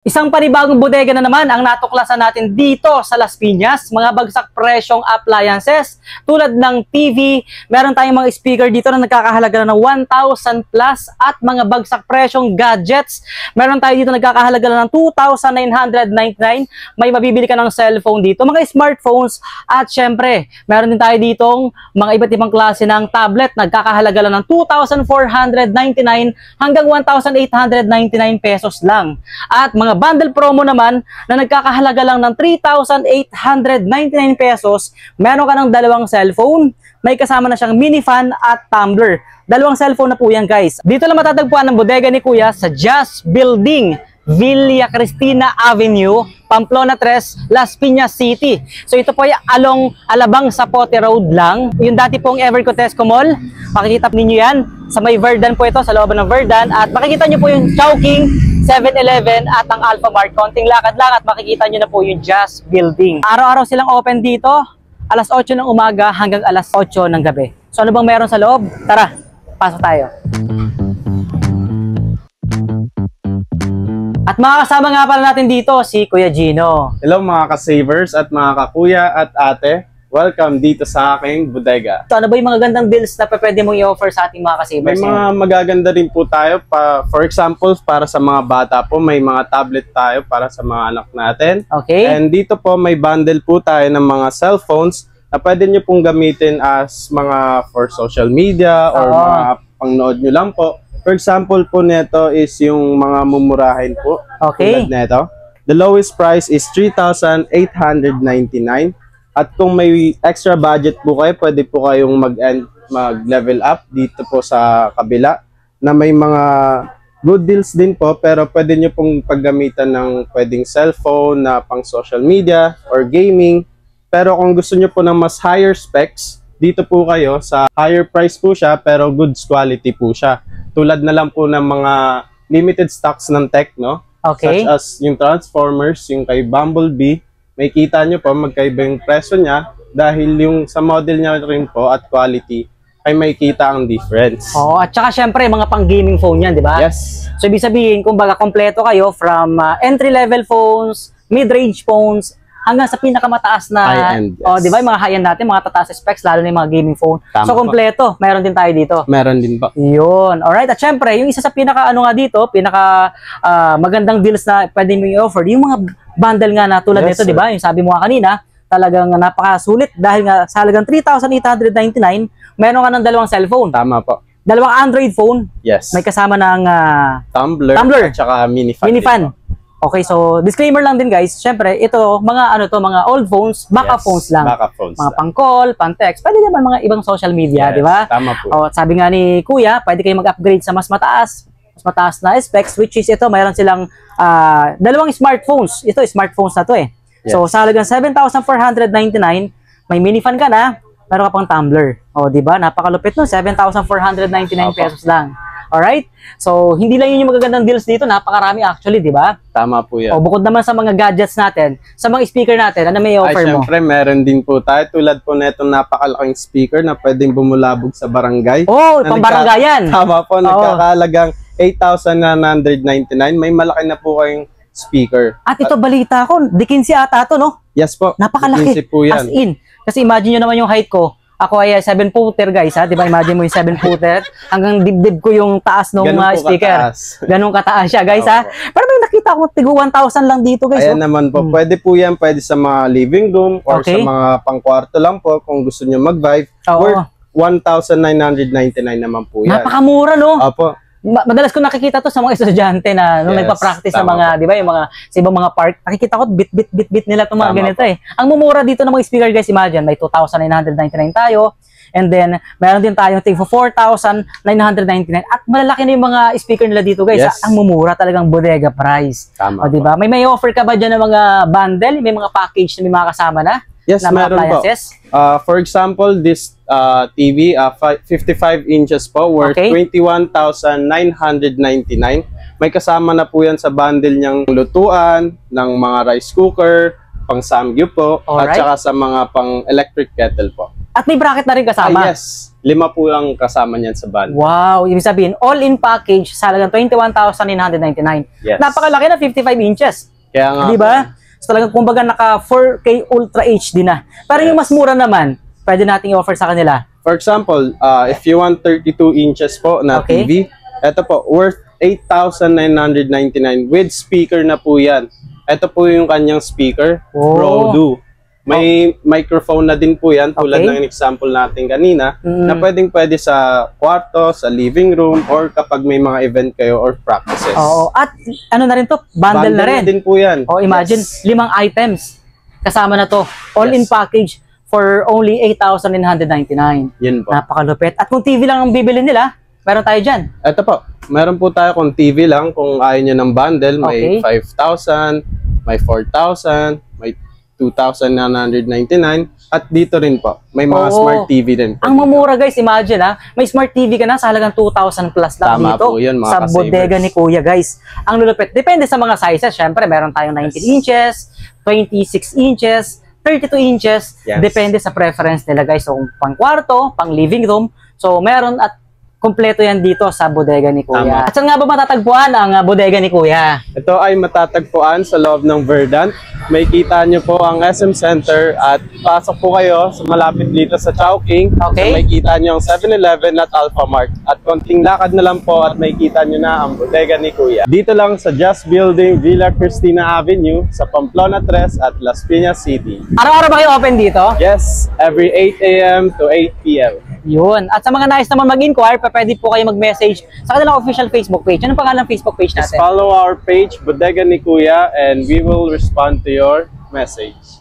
Isang panibagong bodega na naman ang natuklasan natin dito sa Las Piñas. Mga bagsak presyong appliances tulad ng TV. Meron tayong mga speaker dito na nagkakahalaga na ng 1,000 plus at mga bagsak presyong gadgets. Meron tayo dito nagkakahalaga na ng 2,999. May mabibili ka ng cellphone dito, mga smartphones at syempre, meron din tayo ditong mga iba't ibang klase ng tablet. Nagkakahalaga lang ng 2,499 hanggang 1,899 pesos lang. At mga bundle promo naman na nagkakahalaga lang ng 3,899 pesos. Meron ka ng dalawang cellphone, may kasama na siyang mini fan at tumbler. Dalawang cellphone na po yan, guys. Dito lang matatagpuan ang bodega ni Kuya sa Just Building, Villa Cristina Avenue, Pamplona 3, Las Piñas City. So ito po ay along Alabang Zapote Road lang. Yung dati pong Evercotesco Mall, makikita ninyo yan. Sa may Verdan po ito, sa looban ng Verdan. At makikita nyo po yung Chowking, 7-Eleven at ang Alpha Mart. Konting lakad lang at makikita nyo na po yung Just Building. Araw-araw silang open dito, alas 8 ng umaga hanggang alas 8 ng gabi. So ano bang meron sa loob? Tara, pasok tayo. At makakasama nga pala natin dito si Kuya Gino. Hello mga ka-savers at mga kakuya at ate. Welcome dito sa aking bodega. So ano ba yung mga gandang deals na pwede mong i-offer sa ating mga ka-savers? May mga magaganda rin po tayo. For example, para sa mga bata po, may mga tablet tayo para sa mga anak natin. Okay. And dito po may bundle po tayo ng mga cellphones na pwede nyo pong gamitin as mga for social media or mga pangnood nyo lang po. For example po nito is yung mga mumurahin po. Okay. Tulad nito. The lowest price is 3,899. At kung may extra budget po kayo, pwede po kayong mag-level up dito po sa kabila na may mga good deals din po, pero pwede nyo pong paggamitan ng pwedeng cellphone na pang social media or gaming. Pero kung gusto nyo po ng mas higher specs, dito po kayo sa higher price po siya pero goods quality po siya. Tulad na lang po ng mga limited stocks ng Tecno, okay, such as yung Transformers, yung kay Bumblebee. May kita nyo po magkaiba yung presyo niya dahil yung sa model niya rin po at quality ay may kita ang difference. Oh, at saka syempre mga pang-gaming phone yan, di ba? Yes. So ibig sabihin, kumbaga kompleto kayo from entry-level phones, mid-range phones, hanggang sa pinakamataas na high-end, yes. Oh, di ba? Yung mga high-end natin, mga tataas specs, lalo na yung mga gaming phone. Tama so kompleto, meron din tayo dito. Meron din po. Yun. Alright, at syempre, yung isa sa pinaka ano nga dito, pinaka magandang deals na pwede mo i-offer, yung mga bundle nga na tulad nito, di ba? Yung sabi mo nga kanina, talagang napakasulit dahil nga sa halagang 3,899, meron ka ng dalawang cellphone. Tama po. Dalawang Android phone. Yes. May kasama ng tumbler at saka mini fan. Mini fan. Okay, so disclaimer lang din guys. Syempre, ito mga ano to, mga old phones, backup phones lang. Backup phones. Mga pang-call, pang-text. Pwede naman mga ibang social media, Yes, di ba? tama po. O, sabi nga ni Kuya, pwede kayo mag-upgrade sa mas mataas na specs, which is ito, mayroon silang dalawang smartphones. Ito, smartphones na to eh. Yes. So, sa halagang 7,499, may mini fan ka na, meron ka pang tumbler. O, di ba? Napakalupit no, 7,499 pesos lang. Alright? So, hindi lang yun yung magagandang deals dito, napakarami actually, di ba? Tama po yan. O, bukod naman sa mga gadgets natin, sa mga speaker natin, ano may offer mo? Syempre, meron din po tayo. Tulad po na itong napakalaking speaker na pwedeng bumulabog sa barangay. Oh, pang barangayan. Tama po, nagkakalagang 8,999. May malaki na po kayong speaker. At ito, balita ko, di 15 ata ito, no? Yes po. Napakalaki. 15 po yan. As in. Kasi imagine nyo naman yung height ko. Ako ay 7-footer guys ha, di ba? Imagine mo yung 7-footer. Hanggang dibdib ko yung taas ng speaker. Ganun kataas siya guys ha. Pero may nakita ko, tigo 1,000 lang dito guys. Ayan naman po, pwede po yan, pwede sa mga living room or sa mga pangkwarto lang po kung gusto nyo mag-vibe. Worth 1,999 naman po yan. Napakamura no? Opo. Madalas ko nakikita to sa mga estudyante na nung nagpa-practice sa mga, di ba, yung mga sa ibang mga park, nakikita ko bit nila itong mga ganito eh. Ang mumura dito ng mga speaker guys, imagine, may 2,999 tayo, and then meron din tayong tig for 4,999 at malalaki na yung mga speaker nila dito guys. Yes. Ang mumura talagang bodega price. Tama. O, di ba? May offer ka ba dyan ng mga bundle? May mga package na may mga kasama na? Yes, na meron po. For example, this TV, 55 inches po, worth 21,999. May kasama na po yan sa bundle niyang lutuan, ng mga rice cooker, pang samgyup po, at saka sa mga pang electric kettle po. At may bracket na rin kasama? Yes. 5 po ang kasama niyan sa bundle. Wow, ibig sabihin, all-in package sa halagang 21,999. Yes. Napakalaki na, 55 inches. Kaya nga, Di ba? So talagang kumbaga naka 4K Ultra HD na. Pero yung mas mura naman, pwede nating i-offer sa kanila. for example, if you want 32 inches po na Okay. TV, ito po, worth 8,999 with speaker na po yan. Ito po yung kanyang speaker, Oh. Rode. May microphone na din po yan, tulad Okay. ng example natin kanina, na pwede sa kwarto, sa living room, or kapag may mga event kayo or practices. Oo. At ano na rin to? Bundle na rin. din po yan. O imagine, Yes. 5 items. Kasama na to. All-in Yes. package for only 8,999. Yun po. Napakalupit. At kung TV lang ang bibili nila, meron tayo dyan. Ito po, meron po tayo kung TV lang, kung ayaw nyo ng bundle, may Okay. 5,000, may 4,000, may 2,999, at dito rin po, may mga Oo. smart TV din po. Ang mamura guys, imagine may smart TV ka na sa halagang 2,000 plus lang Tama dito po yun, mga sa ka-savers. bodega ni Kuya guys. Ang lulupit, depende sa mga sizes. Syempre, meron tayong 19 inches, 26 inches, 32 inches. Yes. Depende sa preference nila guys. So, pang kwarto, pang living room. So, meron at kompleto yan dito sa bodega ni Kuya. Tama. At saan nga ba matatagpuan ang bodega ni Kuya? Ito ay matatagpuan sa loob ng Verdant. May kita nyo po ang SM Center at pasok po kayo sa malapit dito sa Chowking. Okay. May kita nyo ang 7-Eleven at Alphamart. At konting lakad na lang po at may kita nyo na ang bodega ni Kuya. Dito lang sa Just Building, Villa Cristina Avenue, sa Pamplona 3 at Las Piñas City. Araw-araw ba kayo open dito? Yes, every 8 a.m. to 8 p.m. Yun. At sa mga nais naman mag-inquire, pwede po kayo mag-message sa kanilang official Facebook page. Anong pangalan ng Facebook page Just natin? follow our page, Bodega ni Kuya, and we will respond to your message.